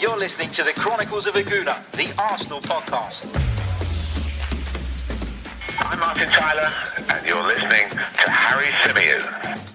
You're listening to the Chronicles of a Gooner, the Arsenal podcast. I'm Martin Tyler, and you're listening to Harry Symeou.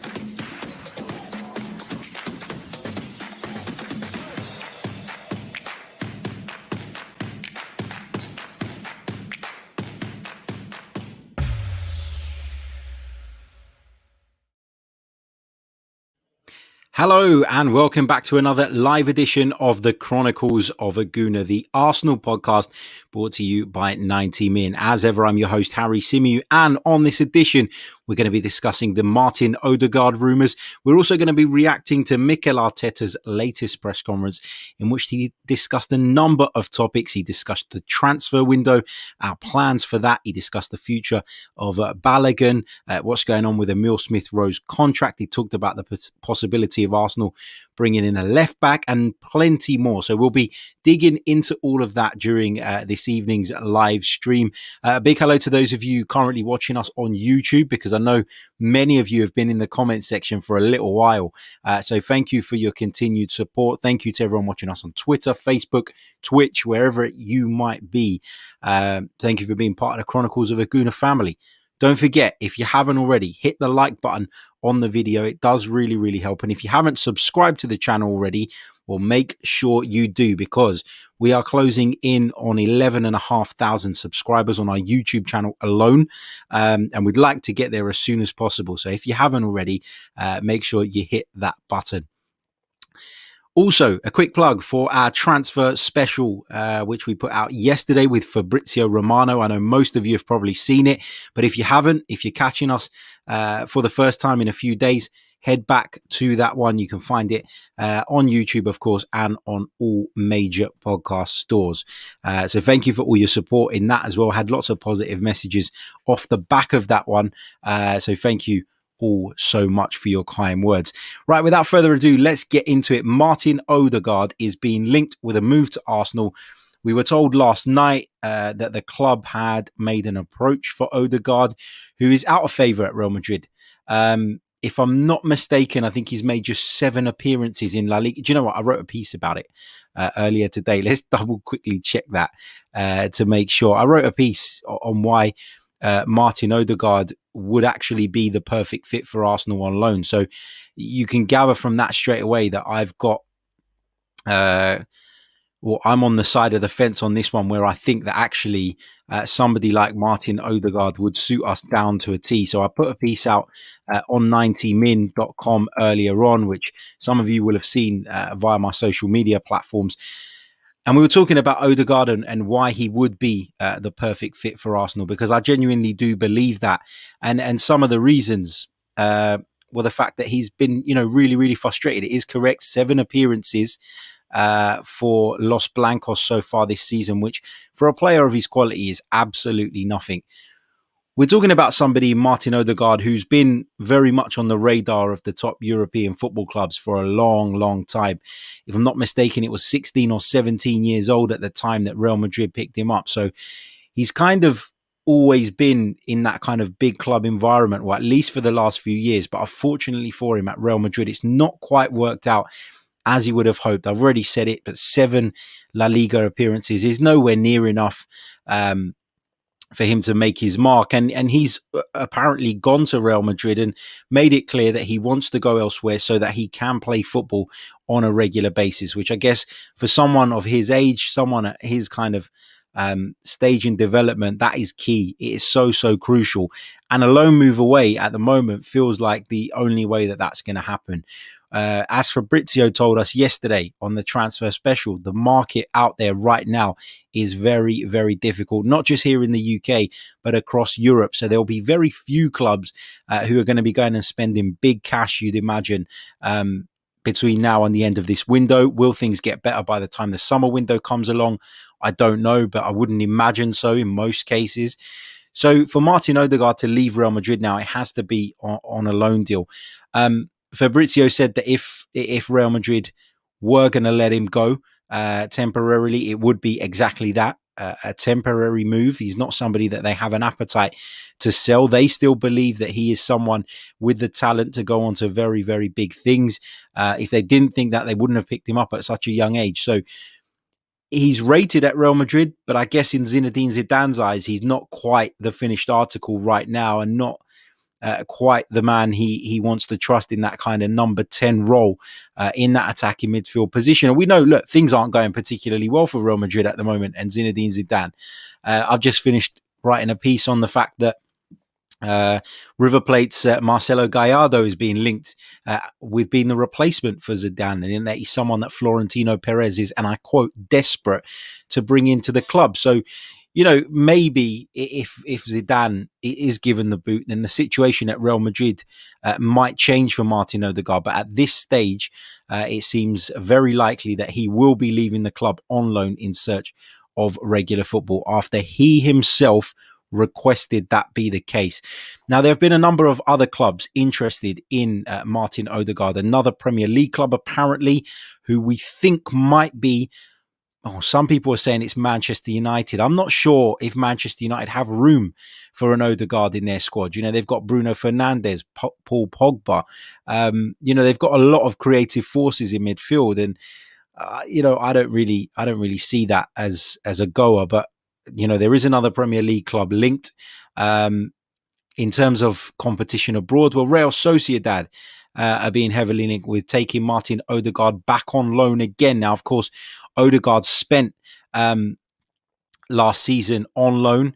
Hello and welcome back to another live edition of the Chronicles of a Gooner, the Arsenal podcast brought to you by 90 Min. As ever, I'm your host, Harry Symeou, and on this edition, we're going to be discussing the Martin Odegaard rumours. We're also going to be reacting to Mikel Arteta's latest press conference in which he discussed a number of topics. He discussed the transfer window, our plans for that. He discussed the future of Balogun, what's going on with Emile Smith-Rowe's contract. He talked about the possibility of Arsenal bringing in a left back and plenty more. So we'll be digging into all of that during this evening's live stream. A big hello to those of you currently watching us on YouTube, because I know many of you have been in the comment section for a little while. So thank you for your continued support. Thank you to everyone watching us on Twitter, Facebook, Twitch, wherever you might be. Thank you for being part of the Chronicles of a Gooner family. Don't forget, if you haven't already, hit the like button on the video. It does really, really help. And if you haven't subscribed to the channel already, well, make sure you do, because we are closing in on 11,500 subscribers on our YouTube channel alone. And we'd like to get there as soon as possible. So if you haven't already, make sure you hit that button. Also, a quick plug for our transfer special, which we put out yesterday with Fabrizio Romano. I know most of you have probably seen it, but if you haven't, if you're catching us for the first time in a few days, head back to that one. You can find it on YouTube, of course, and on all major podcast stores. So thank you for all your support in that as well. Had lots of positive messages off the back of that one. So thank you all so much for your kind words. Right, without further ado, let's get into it. Martin Odegaard is being linked with a move to Arsenal. We were told last night that the club had made an approach for Odegaard, who is out of favour at Real Madrid. If I'm not mistaken, I think he's made just 7 appearances in La Liga. Do you know what? I wrote a piece about it earlier today. Let's double quickly check that to make sure. I wrote a piece on why Martin Odegaard would actually be the perfect fit for Arsenal on loan. So you can gather from that straight away that I've got, I'm on the side of the fence on this one, where I think that actually somebody like Martin Odegaard would suit us down to a T. So I put a piece out on 90min.com earlier on, which some of you will have seen via my social media platforms. And we were talking about Odegaard and why he would be the perfect fit for Arsenal, because I genuinely do believe that. And some of the reasons were the fact that he's been, really, really frustrated. It is correct. 7 appearances for Los Blancos so far this season, which for a player of his quality is absolutely nothing. We're talking about somebody, Martin Odegaard, who's been very much on the radar of the top European football clubs for a long, long time. If I'm not mistaken, it was 16 or 17 years old at the time that Real Madrid picked him up. So he's kind of always been in that kind of big club environment, or at least for the last few years. But unfortunately for him at Real Madrid, it's not quite worked out as he would have hoped. I've already said it, but 7 La Liga appearances is nowhere near enough for him to make his mark. And he's apparently gone to Real Madrid and made it clear that he wants to go elsewhere so that he can play football on a regular basis, which I guess for someone of his age, someone at his kind of stage in development, that is key. It is so, so crucial. And a loan move away at the moment feels like the only way that that's going to happen. As Fabrizio told us yesterday on the transfer special, the market out there right now is very, very difficult, not just here in the UK, but across Europe. So there'll be very few clubs who are going to be going and spending big cash, you'd imagine, between now and the end of this window. Will things get better by the time the summer window comes along? I don't know, but I wouldn't imagine so in most cases. So for Martin Odegaard to leave Real Madrid now, it has to be on a loan deal. Fabrizio said that if Real Madrid were going to let him go temporarily, it would be exactly that, a temporary move. He's not somebody that they have an appetite to sell. They still believe that he is someone with the talent to go on to very, very big things. If they didn't think that, they wouldn't have picked him up at such a young age. So he's rated at Real Madrid, but I guess in Zinedine Zidane's eyes, he's not quite the finished article right now, and not quite the man he wants to trust in that kind of number 10 role in that attacking midfield position. And we know, look, things aren't going particularly well for Real Madrid at the moment and Zinedine Zidane. I've just finished writing a piece on the fact that River Plate's Marcelo Gallardo is being linked with being the replacement for Zidane, and in that he's someone that Florentino Perez is, and I quote, desperate to bring into the club. So, you know, maybe if Zidane is given the boot, then the situation at Real Madrid might change for Martin Odegaard. But at this stage, it seems very likely that he will be leaving the club on loan in search of regular football after he himself requested that be the case. Now, there have been a number of other clubs interested in Martin Odegaard, another Premier League club apparently, who we think might be, some people are saying it's Manchester United. I'm not sure if Manchester United have room for an Odegaard in their squad. You know, they've got Bruno Fernandes, Paul Pogba. You know, they've got a lot of creative forces in midfield, and you know, I don't really see that as a goer. But you know, there is another Premier League club linked. In terms of competition abroad, well, Real Sociedad are being heavily linked with taking Martin Odegaard back on loan again. Now, of course, Odegaard spent last season on loan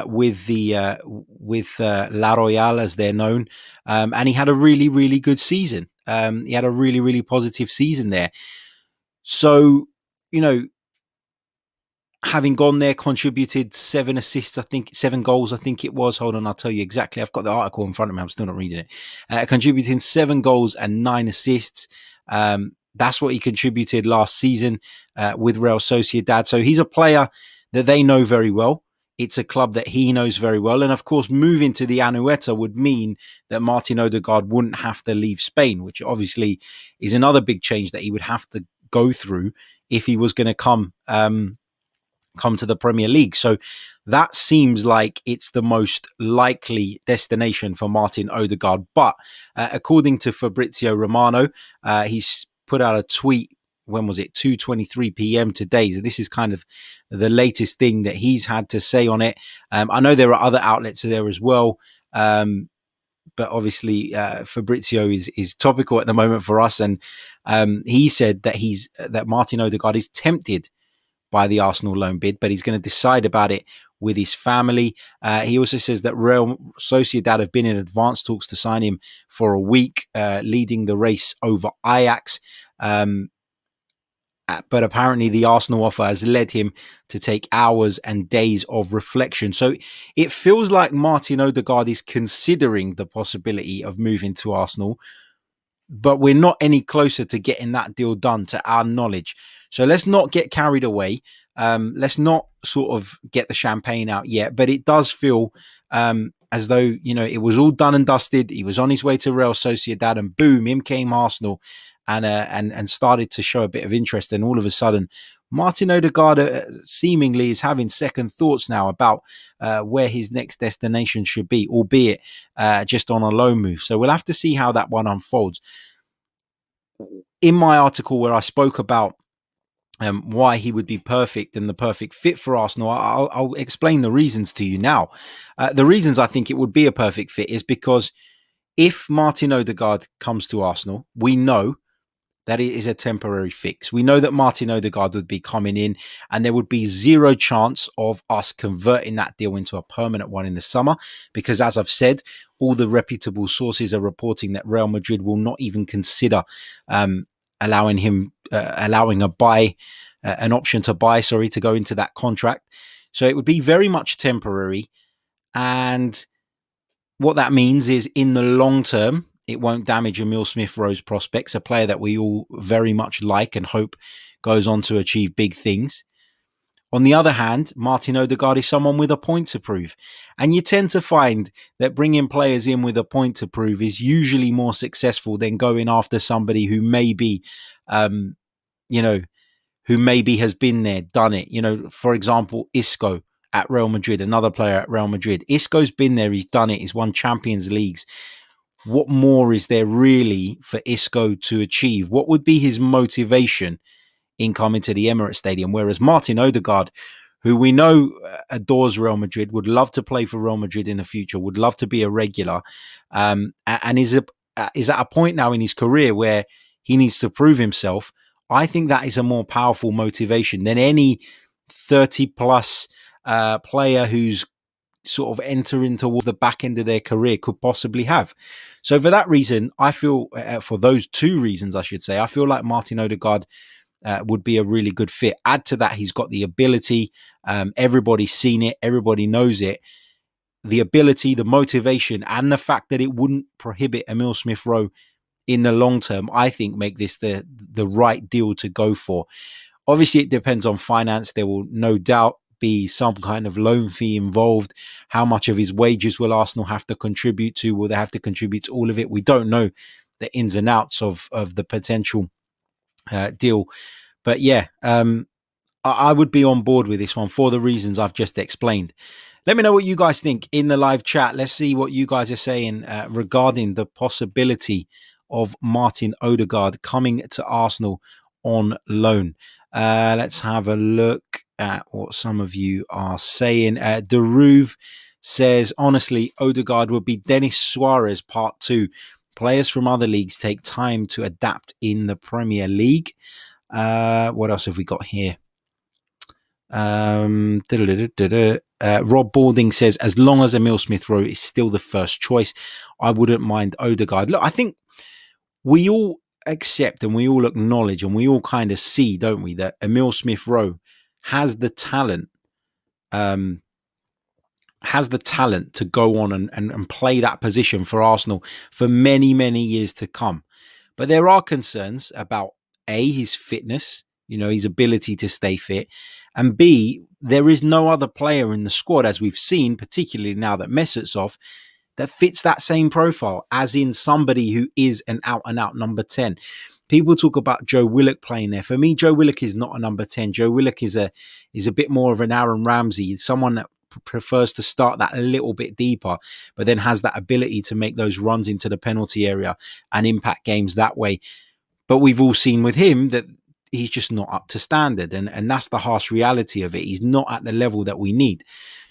with La Royale, as they're known, and he had a really good season. He had a really positive season there. So, you know, having gone there, contributed 7 assists, 7 goals, I think it was. Hold on, I'll tell you exactly. I've got the article in front of me. I'm still not reading it. Contributing 7 goals and 9 assists. That's what he contributed last season with Real Sociedad. So he's a player that they know very well. It's a club that he knows very well. And of course, moving to the Anoeta would mean that Martin Odegaard wouldn't have to leave Spain, which obviously is another big change that he would have to go through if he was going to come to the Premier League. So that seems like it's the most likely destination for Martin Odegaard. But according to Fabrizio Romano, he's put out a tweet, when was it, 2:23 p.m. today. So this is kind of the latest thing that he's had to say on it. I know there are other outlets there as well, but obviously Fabrizio is topical at the moment for us, and he said that Martin Odegaard is tempted by the Arsenal loan bid, but he's going to decide about it with his family. He also says that Real Sociedad have been in advanced talks to sign him for a week, leading the race over Ajax. But apparently the Arsenal offer has led him to take hours and days of reflection. So it feels like Martin Odegaard is considering the possibility of moving to Arsenal, but we're not any closer to getting that deal done, to our knowledge. So let's not get carried away. Let's not sort of get the champagne out yet. But it does feel as though, you know, it was all done and dusted. He was on his way to Real Sociedad, and boom, in came Arsenal, and started to show a bit of interest. And all of a sudden, Martin Odegaard seemingly is having second thoughts now about where his next destination should be, albeit just on a loan move. So we'll have to see how that one unfolds. In my article where I spoke about why he would be perfect and the perfect fit for Arsenal, I'll explain the reasons to you now. The reasons I think it would be a perfect fit is because if Martin Odegaard comes to Arsenal, we know that it is a temporary fix. We know that Martin Odegaard would be coming in, and there would be zero chance of us converting that deal into a permanent one in the summer, because as I've said, all the reputable sources are reporting that Real Madrid will not even consider allowing an option to buy, to go into that contract. So it would be very much temporary. And what that means is, in the long term, it won't damage Emile Smith-Rowe's prospects, a player that we all very much like and hope goes on to achieve big things. On the other hand, Martin Odegaard is someone with a point to prove. And you tend to find that bringing players in with a point to prove is usually more successful than going after somebody who maybe, who maybe has been there, done it. You know, for example, Isco at Real Madrid, another player at Real Madrid. Isco's been there, he's done it, he's won Champions Leagues. What more is there really for Isco to achieve? What would be his motivation in coming to the Emirates Stadium. Whereas Martin Odegaard, who we know adores Real Madrid, would love to play for Real Madrid in the future, would love to be a regular, and is at a point now in his career where he needs to prove himself. I think that is a more powerful motivation than any 30-plus player who's sort of entering towards the back end of their career could possibly have. So for that reason, I feel, for those two reasons, I should say, I feel like Martin Odegaard would be a really good fit. Add to that, he's got the ability. Everybody's seen it. Everybody knows it. The ability, the motivation, and the fact that it wouldn't prohibit Emile Smith-Rowe in the long term, I think make this the right deal to go for. Obviously, it depends on finance. There will no doubt be some kind of loan fee involved. How much of his wages will Arsenal have to contribute to? Will they have to contribute to all of it? We don't know the ins and outs of the potential deal. But yeah, I would be on board with this one for the reasons I've just explained. Let me know what you guys think in the live chat. Let's see what you guys are saying regarding the possibility of Martin Odegaard coming to Arsenal on loan. Let's have a look at what some of you are saying. Deruve says, honestly, Odegaard would be Denis Suarez part 2. Players from other leagues take time to adapt in the Premier League. What else have we got here? Rob Balding says, as long as Emile Smith-Rowe is still the first choice, I wouldn't mind Odegaard. Look, I think we all accept and we all acknowledge and we all kind of see, don't we, that Emile Smith-Rowe has the talent to go on and play that position for Arsenal for many, many years to come. But there are concerns about A, his fitness, his ability to stay fit, and B, there is no other player in the squad, as we've seen, particularly now that Mesut's off, that fits that same profile, as in somebody who is an out-and-out number 10. People talk about Joe Willock playing there. For me, Joe Willock is not a number 10. Joe Willock is a bit more of an Aaron Ramsey, someone that prefers to start that a little bit deeper, but then has that ability to make those runs into the penalty area and impact games that way. But we've all seen with him that he's just not up to standard. And that's the harsh reality of it. He's not at the level that we need.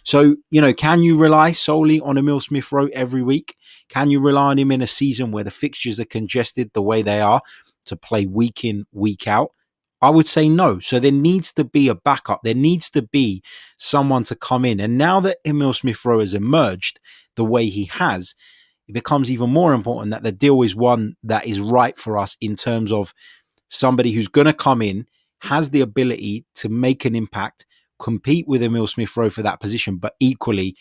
So, can you rely solely on Emile Smith-Rowe every week? Can you rely on him in a season where the fixtures are congested the way they are to play week in, week out? I would say no. So there needs to be a backup. There needs to be someone to come in. And now that Emile Smith-Rowe has emerged the way he has, it becomes even more important that the deal is one that is right for us in terms of somebody who's going to come in, has the ability to make an impact, compete with Emile Smith-Rowe for that position, but equally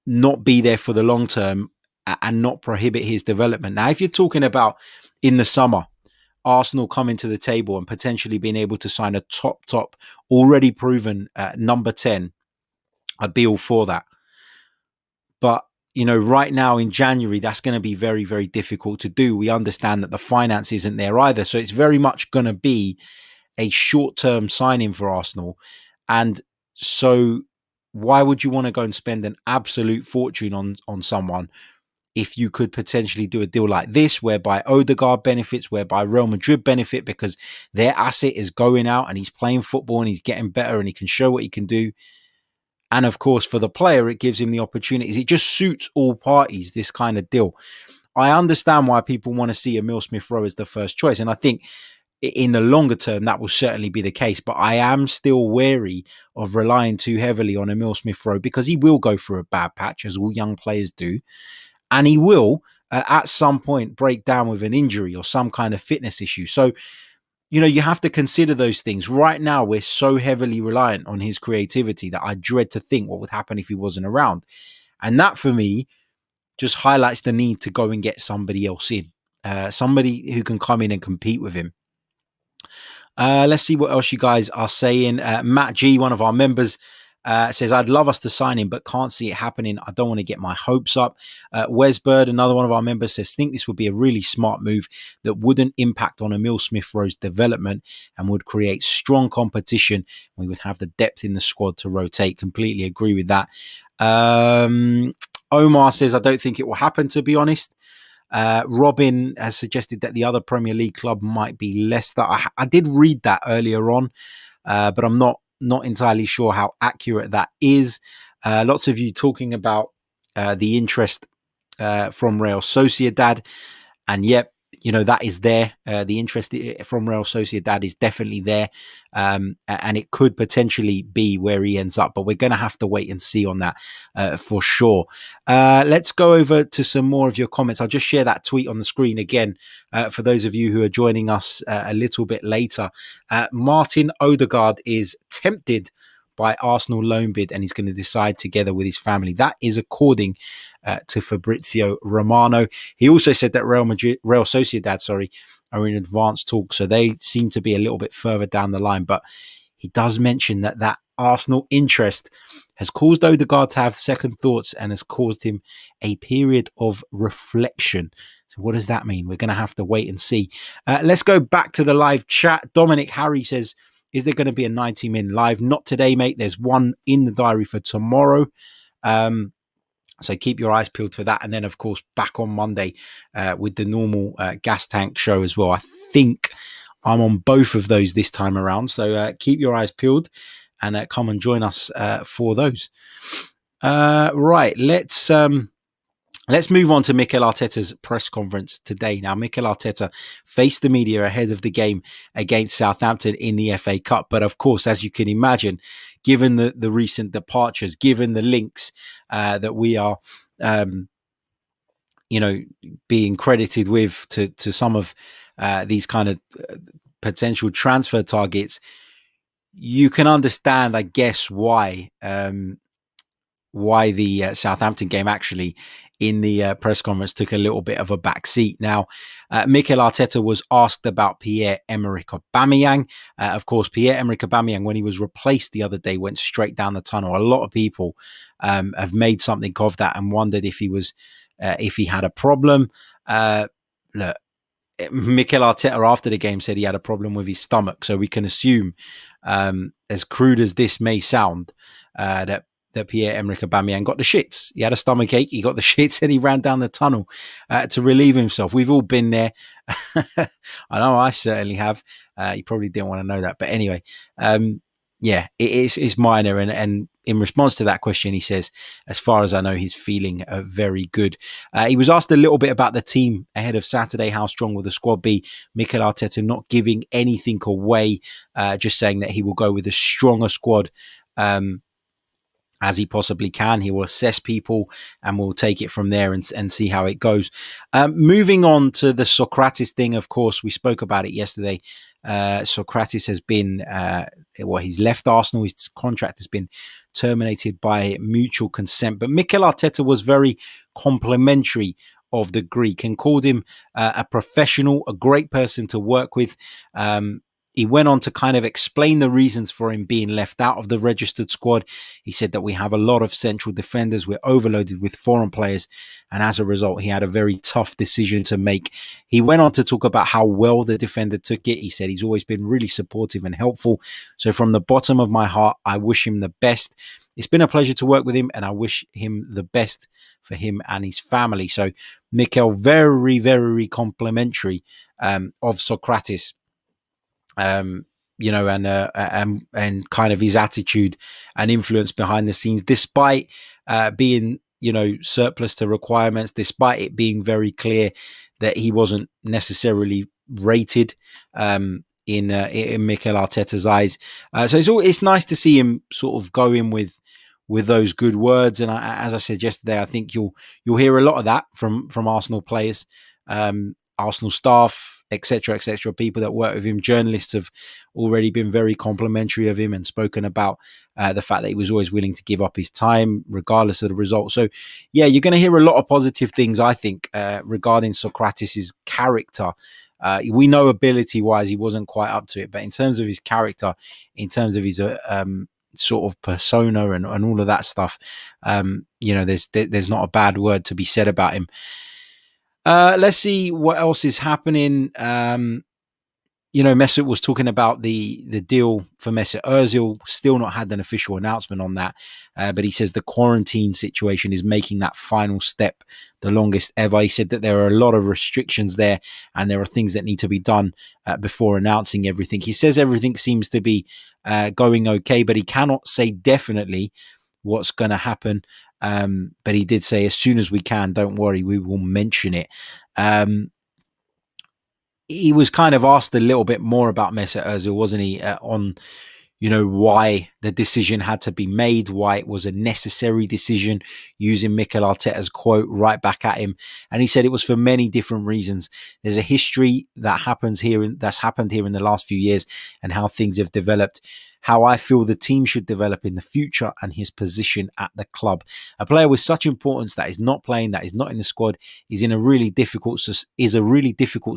not be there for the long term and not prohibit his development. Now, if you're talking about in the summer, Arsenal coming to the table and potentially being able to sign a top, already proven number 10, I'd be all for that. But right now in January, that's going to be very, very difficult to do. We understand that the finance isn't there either. So it's very much going to be a short-term signing for Arsenal. And so why would you want to go and spend an absolute fortune on someone if you could potentially do a deal like this, whereby Odegaard benefits, whereby Real Madrid benefit because their asset is going out and he's playing football and he's getting better and he can show what he can do. And of course, for the player, it gives him the opportunities. It just suits all parties, this kind of deal. I understand why people want to see Emile Smith-Rowe as the first choice. And I think in the longer term, that will certainly be the case. But I am still wary of relying too heavily on Emile Smith-Rowe because he will go through a bad patch, as all young players do. And he will, at some point, break down with an injury or some kind of fitness issue. So, you have to consider those things. Right now, we're so heavily reliant on his creativity that I dread to think what would happen if he wasn't around. And that, for me, just highlights the need to go and get somebody else in. Somebody who can come in and compete with him. Let's see what else you guys are saying. Matt G, one of our members, says, I'd love us to sign him, but can't see it happening. I don't want to get my hopes up. Wes Bird, another one of our members, says, think this would be a really smart move that wouldn't impact on Emile Smith-Rowe's development and would create strong competition. We would have the depth in the squad to rotate. Completely agree with that. Omar says, I don't think it will happen, to be honest. Robin has suggested that the other Premier League club might be Leicester. I did read that earlier on, but I'm not entirely sure how accurate that is. Lots of you talking about the interest from Real Sociedad, and yep, that is there. The interest from Real Sociedad is definitely there, and it could potentially be where he ends up, but we're going to have to wait and see on that for sure. Let's go over to some more of your comments. I'll just share that tweet on the screen again for those of you who are joining us a little bit later. Martin Odegaard is tempted by Arsenal loan bid, and he's going to decide together with his family. That is according to Fabrizio Romano. He also said that Real Sociedad, are in advanced talks, so they seem to be a little bit further down the line. But he does mention that Arsenal interest has caused Odegaard to have second thoughts and has caused him a period of reflection. So what does that mean? We're going to have to wait and see. Let's go back to the live chat. Dominic Harry says, is there going to be a 90-min live? Not today, mate. There's one in the diary for tomorrow. So keep your eyes peeled for that. And then, of course, back on Monday with the normal gas tank show as well. I think I'm on both of those this time around. So keep your eyes peeled and come and join us for those. Right, let's move on to Mikel Arteta's press conference today. Now, Mikel Arteta faced the media ahead of the game against Southampton in the FA Cup. But of course, as you can imagine, given the recent departures, given the links that we are, being credited with to some of these kind of potential transfer targets, you can understand, I guess, why the Southampton game actually in the press conference took a little bit of a back seat. Now, Mikel Arteta was asked about Pierre-Emerick Aubameyang. Of course, Pierre-Emerick Aubameyang, when he was replaced the other day, went straight down the tunnel. A lot of people have made something of that and wondered if he had a problem. Look, Mikel Arteta after the game said he had a problem with his stomach, so we can assume, as crude as this may sound, that Pierre-Emerick Aubameyang got the shits. He had a stomach ache, he got the shits, and he ran down the tunnel to relieve himself. We've all been there. I know I certainly have. You probably didn't want to know that. But anyway, it's minor. And in response to that question, he says, as far as I know, he's feeling very good. He was asked a little bit about the team ahead of Saturday. How strong will the squad be? Mikel Arteta not giving anything away, just saying that he will go with a stronger squad as he possibly can. He will assess people and we'll take it from there and see how it goes. Moving on to the Socrates thing, of course, we spoke about it yesterday. Socrates has been, he's left Arsenal. His contract has been terminated by mutual consent. But Mikel Arteta was very complimentary of the Greek and called him a professional, a great person to work with. He went on to kind of explain the reasons for him being left out of the registered squad. He said that we have a lot of central defenders. We're overloaded with foreign players. And as a result, he had a very tough decision to make. He went on to talk about how well the defender took it. He said he's always been really supportive and helpful. So from the bottom of my heart, I wish him the best. It's been a pleasure to work with him and I wish him the best for him and his family. So Mikel, very, very complimentary of Socrates. And kind of his attitude and influence behind the scenes, despite being, surplus to requirements, despite it being very clear that he wasn't necessarily rated in Mikel Arteta's eyes. So it's nice to see him sort of go in with those good words. And as I said yesterday, I think you'll hear a lot of that from Arsenal players, Arsenal staff, etc., people that work with him. Journalists have already been very complimentary of him and spoken about the fact that he was always willing to give up his time regardless of the result. So, yeah, you're going to hear a lot of positive things, I think, regarding Socrates' character. We know ability-wise he wasn't quite up to it, but in terms of his character, in terms of his sort of persona and all of that stuff, there's not a bad word to be said about him. Let's see what else is happening. Mesut was talking about the deal for Mesut Ozil, still not had an official announcement on that. But he says the quarantine situation is making that final step the longest ever. He said that there are a lot of restrictions there and there are things that need to be done before announcing everything. He says everything seems to be going okay, but he cannot say definitely what's going to happen. But he did say, as soon as we can, don't worry, we will mention it. He was kind of asked a little bit more about Mesut Ozil, wasn't he, on why the decision had to be made, why it was a necessary decision, using Mikel Arteta's quote right back at him. And he said it was for many different reasons. There's a history that's happened here in the last few years and how things have developed, how I feel the team should develop in the future, and his position at the club. A player with such importance that is not playing, that is not in the squad, is a really difficult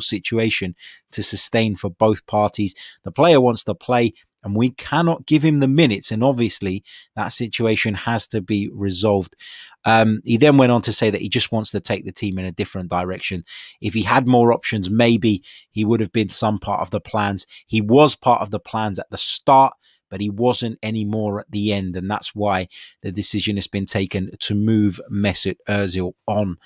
situation to sustain for both parties. The player wants to play, and we cannot give him the minutes. And obviously, that situation has to be resolved. He then went on to say that he just wants to take the team in a different direction. If he had more options, maybe he would have been some part of the plans. He was part of the plans at the start, but he wasn't anymore at the end. And that's why the decision has been taken to move Mesut Ozil on.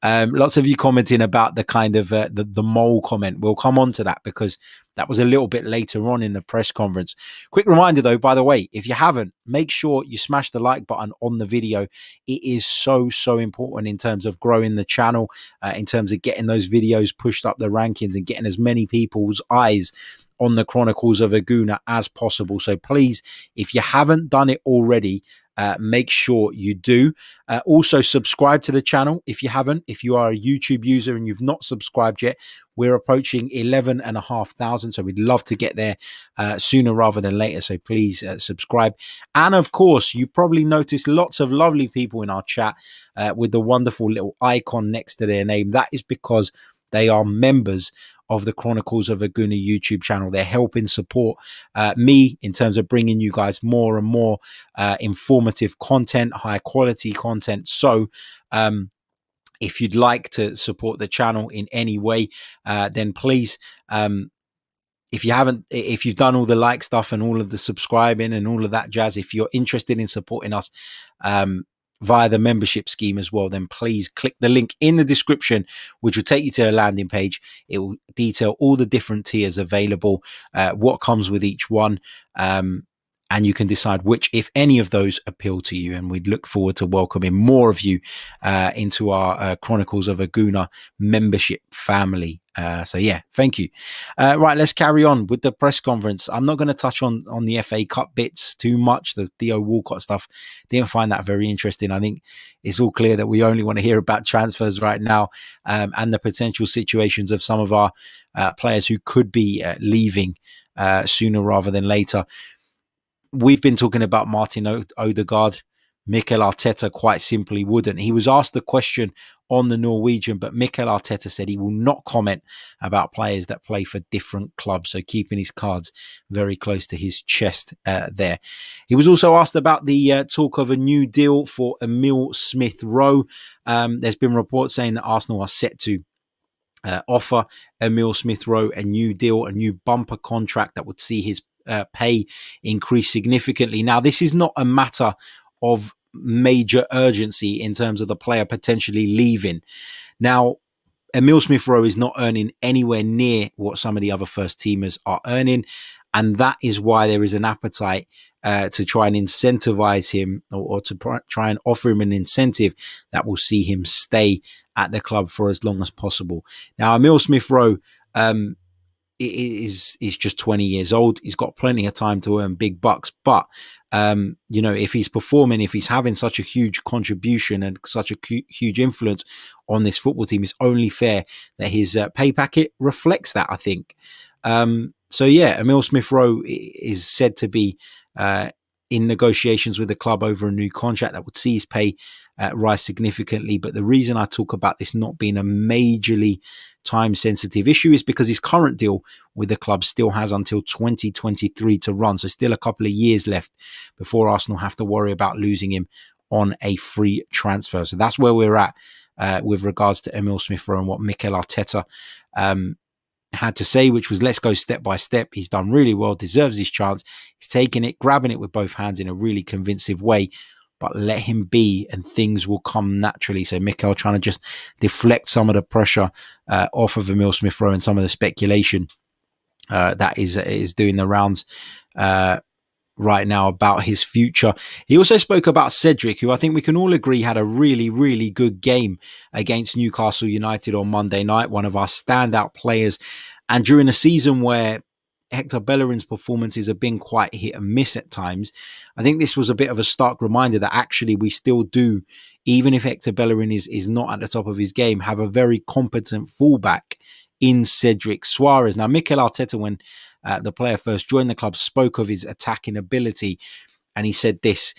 Lots of you commenting about the kind of the mole comment. We'll come on to that because that was a little bit later on in the press conference. Quick reminder though, by the way, if you haven't, make sure you smash the like button on the video. It is so important in terms of growing the channel, in terms of getting those videos pushed up the rankings and getting as many people's eyes on the Chronicles of a Gooner as possible. So please, if you haven't done it already, make sure you do. Also subscribe to the channel if you haven't. If you are a YouTube user and you've not subscribed yet, we're approaching 11,500. So we'd love to get there sooner rather than later. So please subscribe. And of course, you probably noticed lots of lovely people in our chat with the wonderful little icon next to their name. That is because they are members of the Chronicles of a Gooner YouTube channel. They're helping support me in terms of bringing you guys more and more informative content, high quality content. So if you'd like to support the channel in any way, then please, if you've done all the like stuff and all of the subscribing and all of that jazz, if you're interested in supporting us via the membership scheme as well, then please click the link in the description, which will take you to a landing page. It will detail all the different tiers available, what comes with each one, and you can decide which, if any of those, appeal to you. And we'd look forward to welcoming more of you into our Chronicles of a Gooner membership family. So yeah, thank you. Right, let's carry on with the press conference. I'm not going to touch on the FA Cup bits too much. The Theo Walcott stuff, didn't find that very interesting. I think it's all clear that we only want to hear about transfers right now, and the potential situations of some of our players who could be leaving sooner rather than later. We've been talking about Martin Odegaard. Mikel Arteta quite simply wouldn't. He was asked the question on the Norwegian, but Mikel Arteta said he will not comment about players that play for different clubs. So keeping his cards very close to his chest there. He was also asked about the talk of a new deal for Emile Smith-Rowe. There's been reports saying that Arsenal are set to offer Emile Smith-Rowe a new deal, a new bumper contract that would see his pay increase significantly. Now, this is not a matter of major urgency in terms of the player potentially leaving. Now, Emile Smith-Rowe is not earning anywhere near what some of the other first teamers are earning, and that is why there is an appetite to try and incentivize him, or to try and offer him an incentive that will see him stay at the club for as long as possible. Now, Emile Smith-Rowe is just 20 years old. He's got plenty of time to earn big bucks, but if he's performing, if he's having such a huge contribution and such a huge influence on this football team, it's only fair that his pay packet reflects that, I think. So yeah, Emile Smith-Rowe is said to be in negotiations with the club over a new contract that would see his pay rise significantly. But the reason I talk about this not being a majorly time-sensitive issue is because his current deal with the club still has until 2023 to run. So still a couple of years left before Arsenal have to worry about losing him on a free transfer. So that's where we're at with regards to Emile Smith-Rowe and what Mikel Arteta had to say, which was, let's go step by step. He's done really well, deserves his chance. He's taking it, grabbing it with both hands in a really convincing way, but let him be and things will come naturally. So Mikel trying to just deflect some of the pressure off of Emile Smith-Rowe and some of the speculation that is doing the rounds right now about his future. He also spoke about Cedric, who I think we can all agree had a really, really good game against Newcastle United on Monday night, one of our standout players. And during a season where Hector Bellerin's performances have been quite hit and miss at times, I think this was a bit of a stark reminder that actually we still do, even if Hector Bellerin is not at the top of his game, have a very competent fullback in Cedric Soares. Now, Mikel Arteta, when the player first joined the club, spoke of his attacking ability, and he said this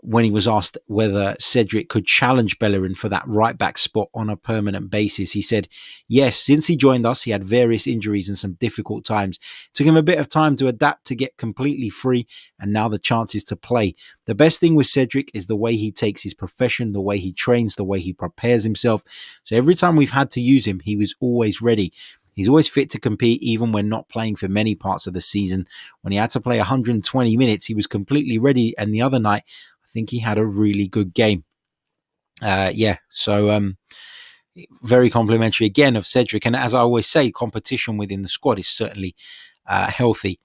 when he was asked whether Cedric could challenge Bellerin for that right back spot on a permanent basis. He said, yes, since he joined us, he had various injuries and some difficult times. It took him a bit of time to adapt to get completely free, and now the chance is to play. The best thing with Cedric is the way he takes his profession, the way he trains, the way he prepares himself. So every time we've had to use him, he was always ready. He's always fit to compete, even when not playing for many parts of the season. When he had to play 120 minutes, he was completely ready. And the other night, I think he had a really good game. So very complimentary again of Cedric. And as I always say, competition within the squad is certainly healthy.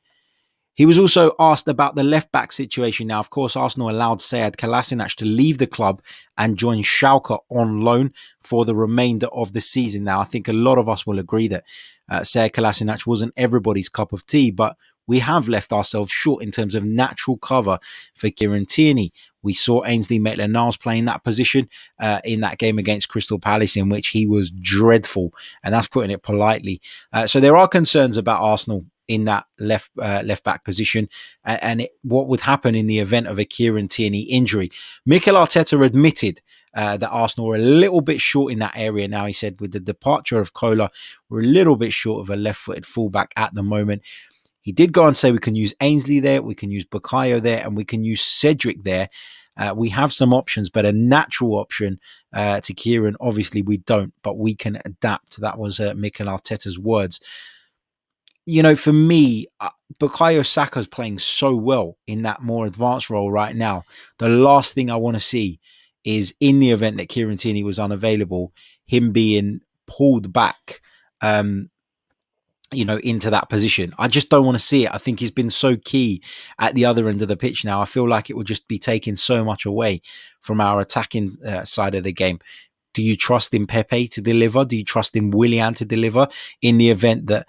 He was also asked about the left-back situation. Now, of course, Arsenal allowed Sead Kolasinac to leave the club and join Schalke on loan for the remainder of the season. Now, I think a lot of us will agree that Sead Kolasinac wasn't everybody's cup of tea, but we have left ourselves short in terms of natural cover for Kieran Tierney. We saw Ainsley Maitland-Niles playing that position in that game against Crystal Palace, in which he was dreadful, and that's putting it politely. So there are concerns about Arsenal in that left back position, and what would happen in the event of a Kieran Tierney injury. Mikel Arteta admitted that Arsenal were a little bit short in that area now. He said with the departure of Kola, we're a little bit short of a left-footed fullback at the moment. He did go and say we can use Ainsley there, we can use Bukayo there, and we can use Cedric there. We have some options, but a natural option to Kieran, obviously we don't, but we can adapt. That was Mikel Arteta's words. You know, for me, Bukayo Saka's playing so well in that more advanced role right now. The last thing I want to see is, in the event that Kieran Tierney was unavailable, him being pulled back, into that position. I just don't want to see it. I think he's been so key at the other end of the pitch now. I feel like it would just be taking so much away from our attacking side of the game. Do you trust in Pepe to deliver? Do you trust in Willian to deliver in the event that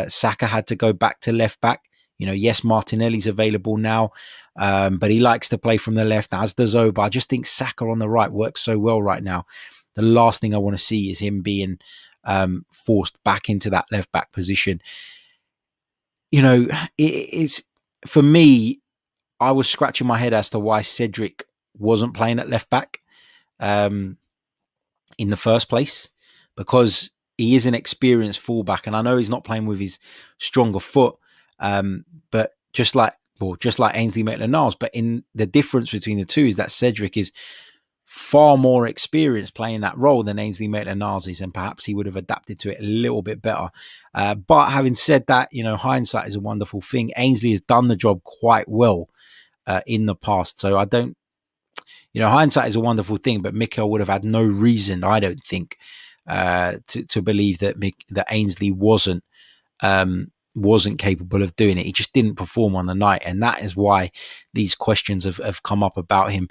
Saka had to go back to left back? Yes, Martinelli's available now, but he likes to play from the left, as does Oba. I just think Saka on the right works so well right now. The last thing I want to see is him being forced back into that left back position. It's, for me, I was scratching my head as to why Cedric wasn't playing at left back in the first place, because he is an experienced fullback, and I know he's not playing with his stronger foot, but just like Ainsley Maitland-Niles. But in the difference between the two is that Cedric is far more experienced playing that role than Ainsley Maitland-Niles is, and perhaps he would have adapted to it a little bit better. But having said that, hindsight is a wonderful thing. Ainsley has done the job quite well in the past, so I don't. Hindsight is a wonderful thing, but Mikel would have had no reason, I don't think, to believe that Ainsley wasn't capable of doing it. He just didn't perform on the night, and that is why these questions have come up about him.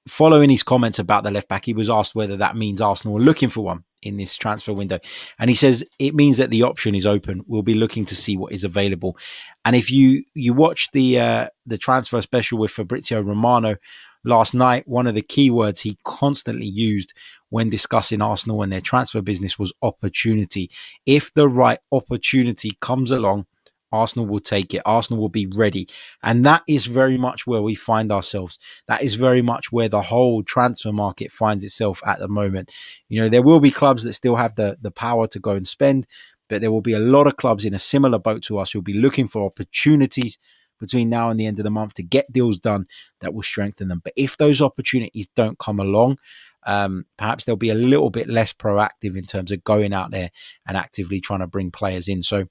Following his comments about the left back, he was asked whether that means Arsenal are looking for one in this transfer window. And he says it means that the option is open. We'll be looking to see what is available. And if you watch the transfer special with Fabrizio Romano last night, one of the key words he constantly used when discussing Arsenal and their transfer business was opportunity. If the right opportunity comes along, Arsenal will take it. Arsenal will be ready. And that is very much where we find ourselves. That is very much where the whole transfer market finds itself at the moment. There will be clubs that still have the power to go and spend, but there will be a lot of clubs in a similar boat to us who will be looking for opportunities, between now and the end of the month to get deals done that will strengthen them. But if those opportunities don't come along, perhaps they'll be a little bit less proactive in terms of going out there and actively trying to bring players in. So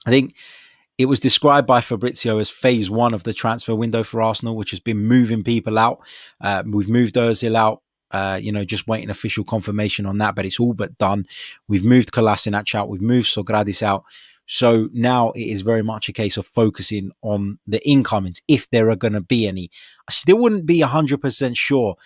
I think it was described by Fabrizio as phase one of the transfer window for Arsenal, which has been moving people out. We've moved Ozil out, just waiting official confirmation on that, but it's all but done. We've moved Kolasinac out. We've moved Sokratis out. So now it is very much a case of focusing on the incomings, if there are going to be any. I still wouldn't be 100% sure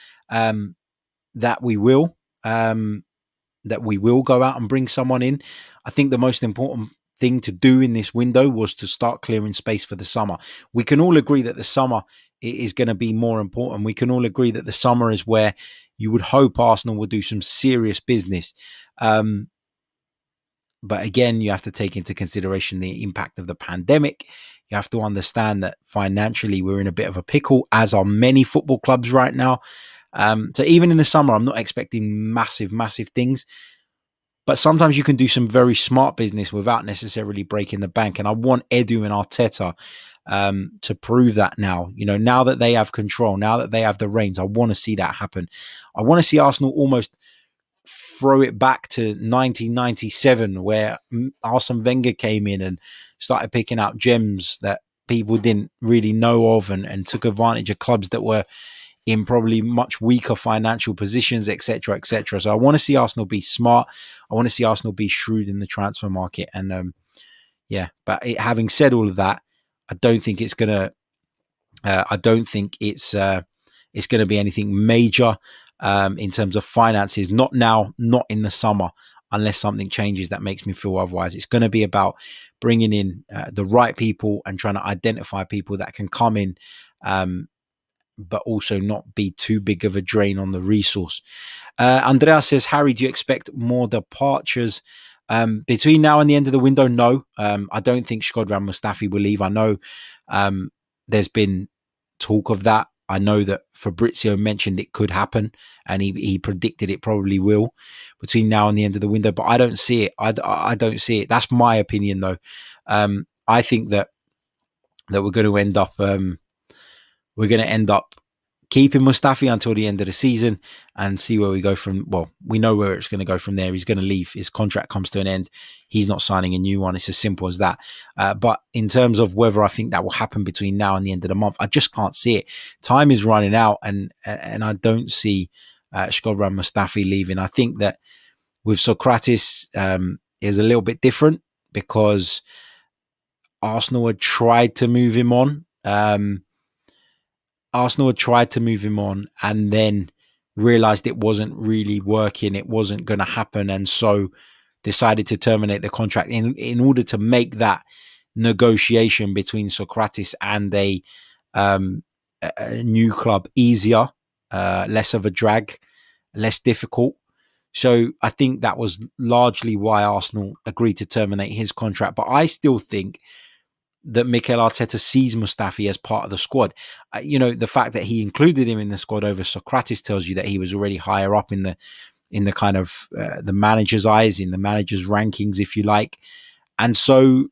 that we will go out and bring someone in. I think the most important thing to do in this window was to start clearing space for the summer. We can all agree that the summer is going to be more important. We can all agree that the summer is where you would hope Arsenal will do some serious business. But again, you have to take into consideration the impact of the pandemic. You have to understand that financially we're in a bit of a pickle, as are many football clubs right now. So even in the summer, I'm not expecting massive things. But sometimes you can do some very smart business without necessarily breaking the bank. And I want Edu and Arteta to prove that now. Now that they have control, now that they have the reins, I want to see that happen. I want to see Arsenal almost throw it back to 1997, where Arsene Wenger came in and started picking out gems that people didn't really know of and took advantage of clubs that were in probably much weaker financial positions, etc., etc. So I want to see Arsenal be smart. I want to see Arsenal be shrewd in the transfer market. And but having said all of that, I don't think it's gonna. I don't think it's going to be anything major in terms of finances. Not now, not in the summer, unless something changes that makes me feel otherwise. It's going to be about bringing in the right people and trying to identify people that can come in, but also not be too big of a drain on the resource. Andrea says, Harry, do you expect more departures between now and the end of the window? No, I don't think Shkodran Mustafi will leave. I know there's been talk of that. I know that Fabrizio mentioned it could happen, and he predicted it probably will between now and the end of the window, but I don't see it. I don't see it. That's my opinion, though. I think that we're going to end up keeping Mustafi until the end of the season and see where we go from. Well, we know where it's going to go from there. He's going to leave. His contract comes to an end. He's not signing a new one. It's as simple as that. But in terms of whether I think that will happen between now and the end of the month, I just can't see it. Time is running out, and I don't see Shkodran Mustafi leaving. I think that with Sokratis is a little bit different because Arsenal had tried to move him on. Arsenal had tried to move him on and then realised it wasn't really working. It wasn't going to happen. And so decided to terminate the contract in order to make that negotiation between Sokratis and a new club easier, less of a drag, less difficult. So I think that was largely why Arsenal agreed to terminate his contract. But I still think that Mikel Arteta sees Mustafi as part of the squad. The fact that he included him in the squad over Sokratis tells you that he was already higher up in the kind of the manager's eyes, in the manager's rankings, if you like. And so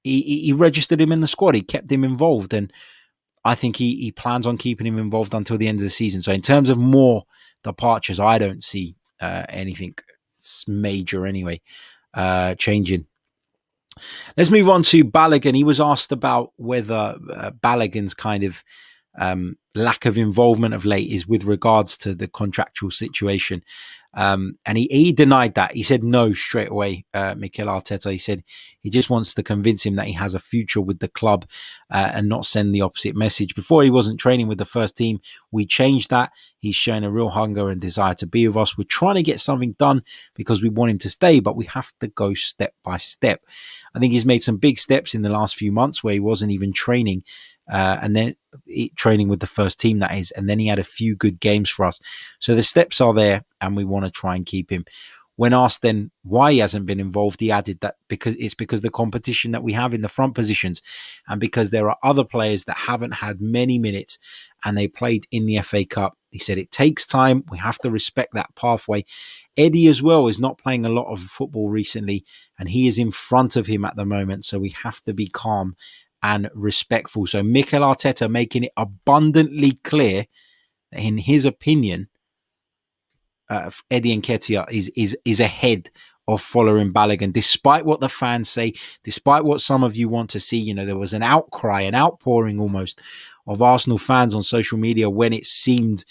he registered him in the squad. He kept him involved. And I think he plans on keeping him involved until the end of the season. So in terms of more departures, I don't see anything major anyway changing. Let's move on to Balogun. He was asked about whether Balogun's kind of lack of involvement of late is with regards to the contractual situation. And he denied that. He said no straight away, Mikel Arteta. He said he just wants to convince him that he has a future with the club and not send the opposite message. Before he wasn't training with the first team. We changed that. He's showing a real hunger and desire to be with us. We're trying to get something done because we want him to stay, but we have to go step by step. I think he's made some big steps in the last few months where he wasn't even training and then training with the first team, that is, and then he had a few good games for us. So the steps are there and we want to try and keep him. When asked then why he hasn't been involved, he added that because the competition that we have in the front positions and because there are other players that haven't had many minutes and they played in the FA Cup. He said it takes time. We have to respect that pathway. Eddie as well is not playing a lot of football recently and he is in front of him at the moment. So we have to be calm and respectful. So Mikel Arteta making it abundantly clear that in his opinion, Eddie Nketiah is ahead of following Balogun, despite what the fans say, despite what some of you want to see. You know, there was an outcry, an outpouring almost of Arsenal fans on social media when it seemed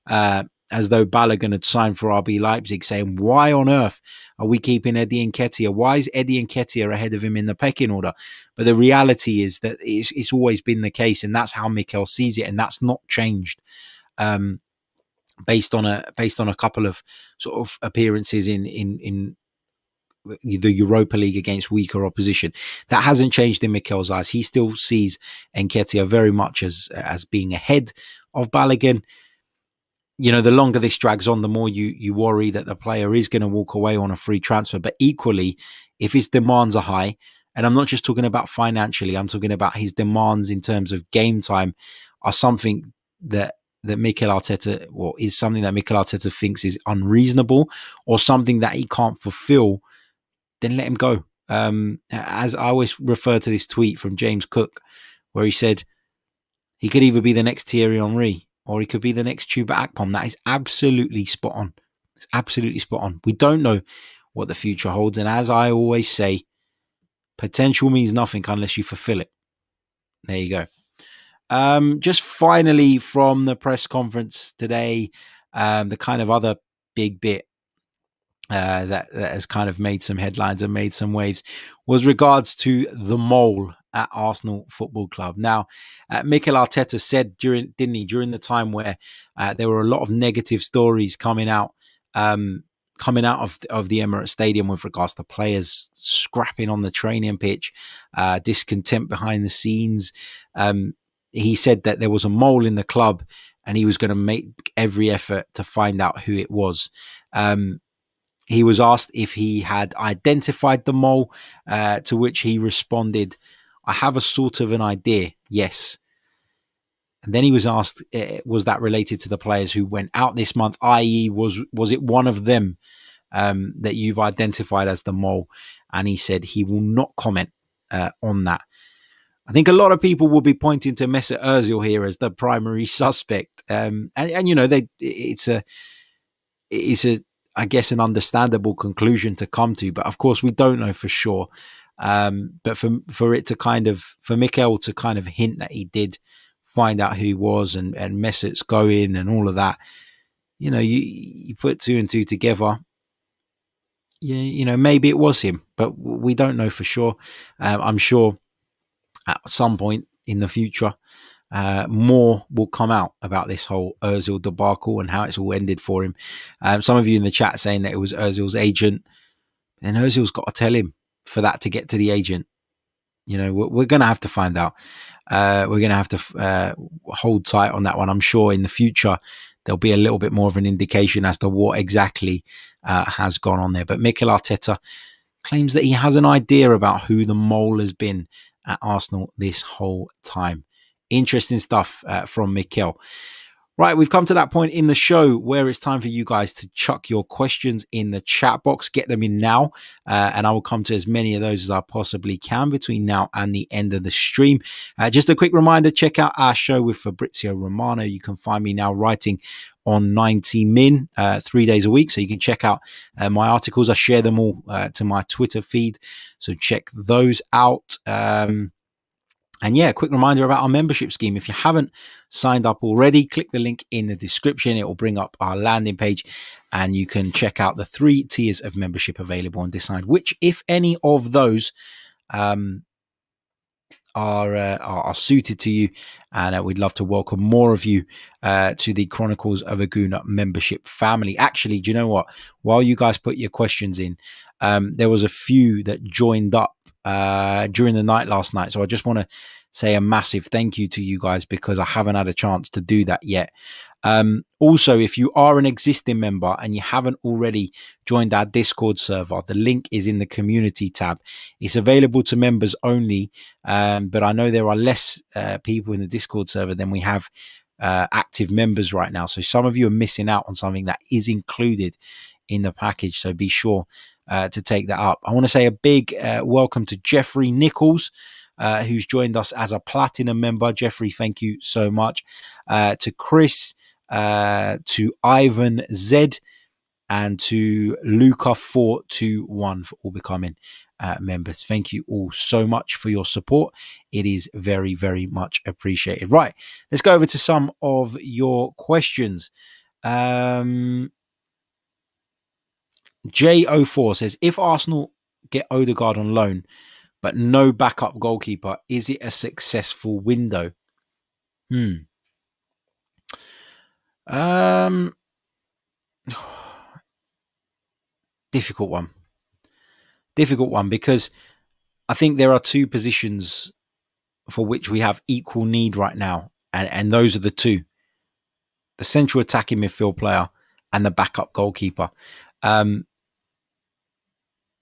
as though Balogun had signed for RB Leipzig, saying, why on earth are we keeping Eddie Nketiah? Why is Eddie Nketiah ahead of him in the pecking order? But the reality is that it's always been the case, and that's how Mikel sees it, and that's not changed. Based on a couple of sort of appearances in the Europa League against weaker opposition, that hasn't changed in Mikel's eyes. He still sees Nketiah very much as being ahead of Balogun. You know, the longer this drags on, the more you worry that the player is going to walk away on a free transfer. But equally, if his demands are high, and I'm not just talking about financially, I'm talking about his demands in terms of game time, are something that Mikel Arteta, or is something that Mikel Arteta thinks is unreasonable or something that he can't fulfill, then let him go. As I always refer to this tweet from James Cook, where he said he could either be the next Thierry Henry or he could be the next Chuba Akpom. That is absolutely spot on. It's absolutely spot on. We don't know what the future holds. And as I always say, potential means nothing unless you fulfill it. There you go. Just finally from the press conference today, the kind of other big bit that has kind of made some headlines and made some waves was regards to the mole at Arsenal Football Club. Now, Mikel Arteta said during the time where there were a lot of negative stories coming out of the Emirates Stadium with regards to players scrapping on the training pitch, discontent behind the scenes. He said that there was a mole in the club and he was going to make every effort to find out who it was. He was asked if he had identified the mole, to which he responded, I have a sort of an idea, yes. And then he was asked, was that related to the players who went out this month, i.e. was it one of them that you've identified as the mole? And he said he will not comment on that. I think a lot of people will be pointing to Mesut Ozil here as the primary suspect. And you know, it's a I guess an understandable conclusion to come to, but of course we don't know for sure. But for Mikel to kind of hint that he did find out who he was and Mesut's going and all of that, you know, you put two and two together. You know, maybe it was him, but we don't know for sure. I'm sure at some point in the future, more will come out about this whole Ozil debacle and how it's all ended for him. Some of you in the chat saying that it was Ozil's agent, and Ozil's got to tell him for that to get to the agent. You know, we're going to have to find out. We're going to have to hold tight on that one. I'm sure in the future there'll be a little bit more of an indication as to what exactly has gone on there. But Mikel Arteta claims that he has an idea about who the mole has been at Arsenal this whole time. Interesting stuff from Mikel. Right, we've come to that point in the show where it's time for you guys to chuck your questions in the chat box. Get them in now, and I will come to as many of those as I possibly can between now and the end of the stream. Just a quick reminder, check out our show with Fabrizio Romano. You can find me now writing on 90 Min 3 days a week, so you can check out my articles. I share them all to my Twitter feed, so check those out. And yeah, a quick reminder about our membership scheme. If you haven't signed up already, click the link in the description. It will bring up our landing page and you can check out the 3 tiers of membership available and decide which, if any, of those are suited to you. And we'd love to welcome more of you to the Chronicles of a Gooner membership family. Actually, do you know what? While you guys put your questions in, there was a few that joined up during the night last night. So I just want to say a massive thank you to you guys because I haven't had a chance to do that yet. Also, if you are an existing member and you haven't already joined our Discord server, the link is in the community tab. It's available to members only, but I know there are less people in the Discord server than we have active members right now. So some of you are missing out on something that is included in the package. So be sure to take that up. I want to say a big welcome to Jeffrey Nichols, who's joined us as a platinum member. Jeffrey, thank you so much. To Chris, to Ivan Z, and to Luca421 for all becoming members. Thank you all so much for your support. It is very, very much appreciated. Right, let's go over to some of your questions. J04 says, if Arsenal get Odegaard on loan but no backup goalkeeper, is it a successful window? Difficult one because I think there are two positions for which we have equal need right now, and those are the two: the central attacking midfield player and the backup goalkeeper.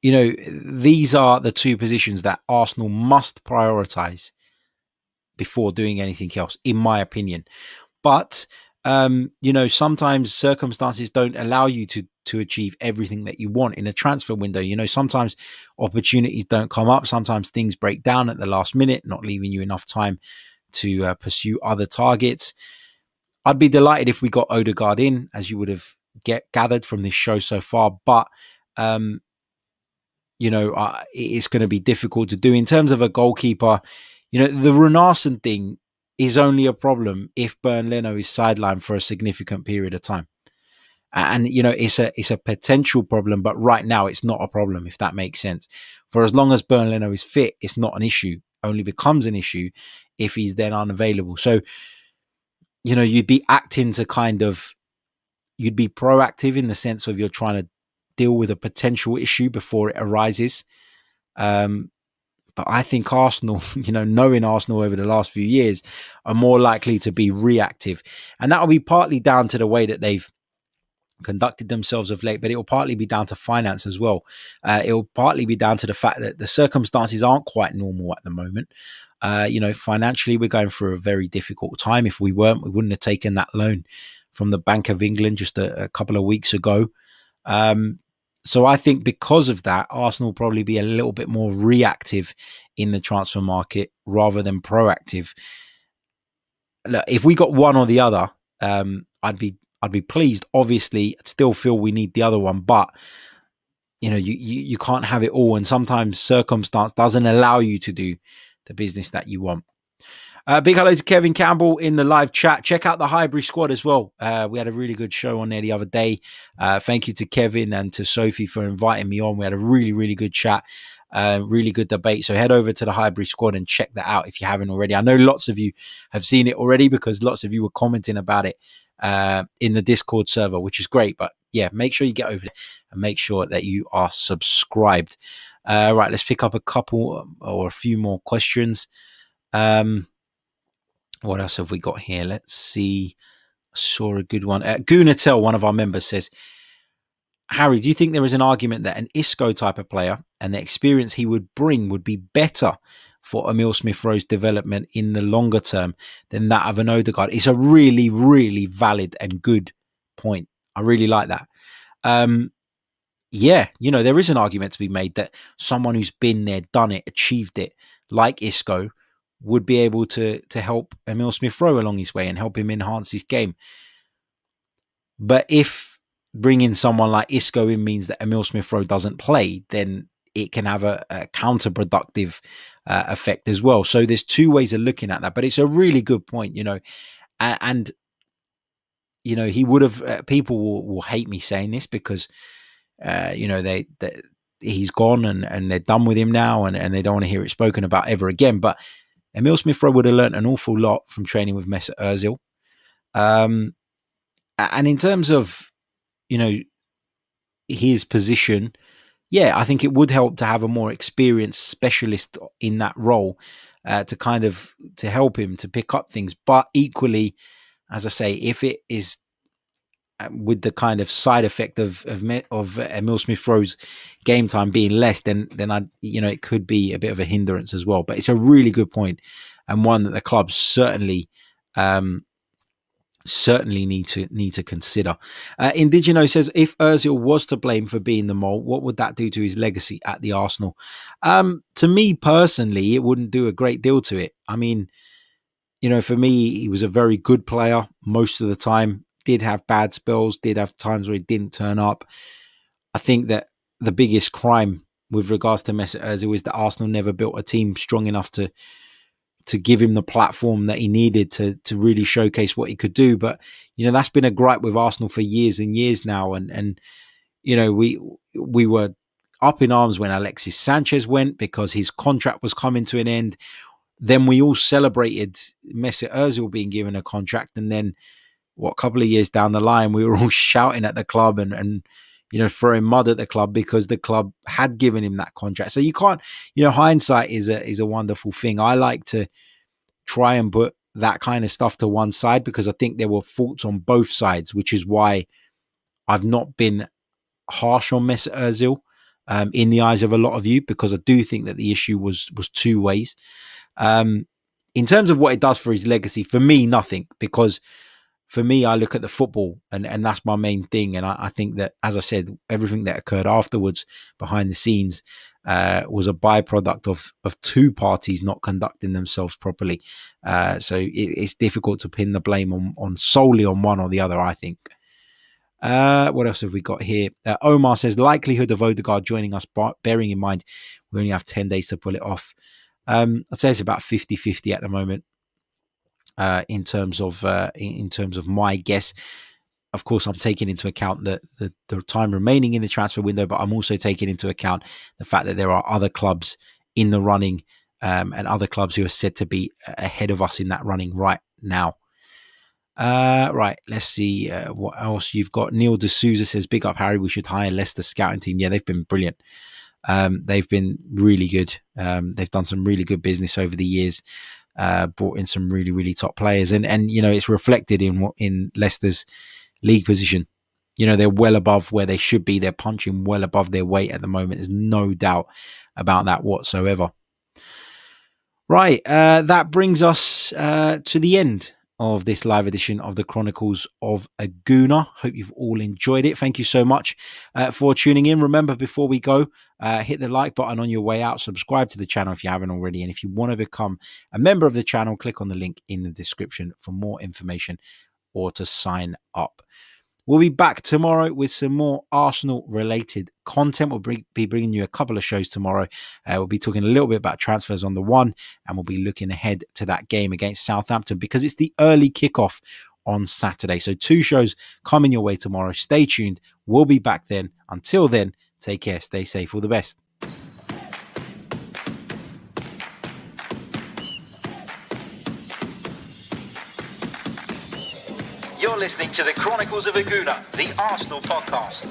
These are the two positions that Arsenal must prioritise before doing anything else, in my opinion. But sometimes circumstances don't allow you to achieve everything that you want in a transfer window. Sometimes opportunities don't come up. Sometimes things break down at the last minute, not leaving you enough time to pursue other targets. I'd be delighted if we got Odegaard in, as you would have gathered from this show so far. But, it's going to be difficult to do. In terms of a goalkeeper, the Runarsson thing is only a problem if Bernd Leno is sidelined for a significant period of time. And, it's a potential problem, but right now it's not a problem, if that makes sense. For as long as Bernd Leno is fit, it's not an issue. Only becomes an issue if he's then unavailable. So, you'd be acting to you'd be proactive in the sense of you're trying to deal with a potential issue before it arises. But I think Arsenal, knowing Arsenal over the last few years, are more likely to be reactive. And that will be partly down to the way that they've conducted themselves of late, but it will partly be down to finance as well. It will partly be down to the fact that the circumstances aren't quite normal at the moment. Financially, we're going through a very difficult time. If we weren't, we wouldn't have taken that loan from the Bank of England just a couple of weeks ago. So I think because of that, Arsenal will probably be a little bit more reactive in the transfer market rather than proactive. Look, if we got one or the other, I'd be pleased. Obviously, I'd still feel we need the other one, but you can't have it all, and sometimes circumstance doesn't allow you to do the business that you want. Big hello to Kevin Campbell in the live chat. Check out the Highbury squad as well. We had a really good show on there the other day. Thank you to Kevin and to Sophie for inviting me on. We had a really, really good chat, really good debate. So head over to the Highbury squad and check that out if you haven't already. I know lots of you have seen it already because lots of you were commenting about it in the Discord server, which is great. But yeah, make sure you get over there and make sure that you are subscribed. Right, let's pick up a couple or a few more questions. What else have we got here? Let's see. I saw a good one. Gooner, one of our members, says, Harry, do you think there is an argument that an Isco type of player and the experience he would bring would be better for Emile Smith-Rowe's development in the longer term than that of an Odegaard? It's a really, really valid and good point. I really like that. Yeah, there is an argument to be made that someone who's been there, done it, achieved it, like Isco, would be able to help Emile Smith-Rowe along his way and help him enhance his game. But if bringing someone like Isco in means that Emile Smith-Rowe doesn't play, then it can have a counterproductive effect as well. So there's two ways of looking at that, but it's a really good point, and he would have, people will hate me saying this because, they he's gone and they're done with him now and they don't want to hear it spoken about ever again. But Emile Smith-Rowe would have learnt an awful lot from training with Mesut Ozil. And in terms of, his position, yeah, I think it would help to have a more experienced specialist in that role to help him to pick up things. But equally, as I say, if it is with the kind of side effect of Emile Smith-Rowe's game time being less, then it could be a bit of a hindrance as well. But it's a really good point and one that the club certainly certainly need to consider. Indigeno says, if Ozil was to blame for being the mole, what would that do to his legacy at the Arsenal? To me personally, it wouldn't do a great deal to it. I mean, for me, he was a very good player most of the time, did have bad spells, did have times where he didn't turn up. I think that the biggest crime with regards to Mesut Ozil is that Arsenal never built a team strong enough to give him the platform that he needed to really showcase what he could do. But, that's been a gripe with Arsenal for years and years now. And we were up in arms when Alexis Sanchez went because his contract was coming to an end. Then we all celebrated Mesut Ozil being given a contract. And then, a couple of years down the line, we were all shouting at the club and throwing mud at the club because the club had given him that contract. So you can't, hindsight is a wonderful thing. I like to try and put that kind of stuff to one side because I think there were faults on both sides, which is why I've not been harsh on Mesut Ozil in the eyes of a lot of you, because I do think that the issue was two ways. In terms of what it does for his legacy, for me, nothing, because for me, I look at the football and that's my main thing. And I think that, as I said, everything that occurred afterwards behind the scenes was a byproduct of two parties not conducting themselves properly. So it's difficult to pin the blame on solely on one or the other, I think. What else have we got here? Omar says, likelihood of Odegaard joining us, bearing in mind we only have 10 days to pull it off. I'd say it's about 50-50 at the moment. In terms of my guess. Of course, I'm taking into account the time remaining in the transfer window, but I'm also taking into account the fact that there are other clubs in the running and other clubs who are said to be ahead of us in that running right now. Right, let's see what else you've got. Neil D'Souza says, big up, Harry. We should hire Leicester scouting team. Yeah, they've been brilliant. They've been really good. They've done some really good business over the years. Brought in some really, really top players, and it's reflected in Leicester's league position. They're well above where they should be. They're punching well above their weight at the moment. There's no doubt about that whatsoever. Right, that brings us to the end of this live edition of the Chronicles of a Gooner. Hope you've all enjoyed it. Thank you so much for tuning in. Remember, before we go, hit the like button on your way out. Subscribe to the channel if you haven't already. And if you want to become a member of the channel, click on the link in the description for more information or to sign up. We'll be back tomorrow with some more Arsenal-related content. We'll be bringing you a couple of shows tomorrow. We'll be talking a little bit about transfers on the one, and we'll be looking ahead to that game against Southampton because it's the early kickoff on Saturday. So 2 shows coming your way tomorrow. Stay tuned. We'll be back then. Until then, take care. Stay safe. All the best. You're listening to the Chronicles of a Gooner, the Arsenal podcast.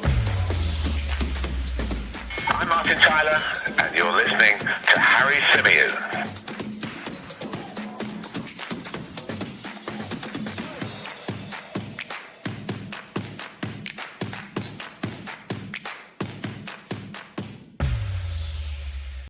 I'm Martin Tyler, and you're listening to Harry Symeou.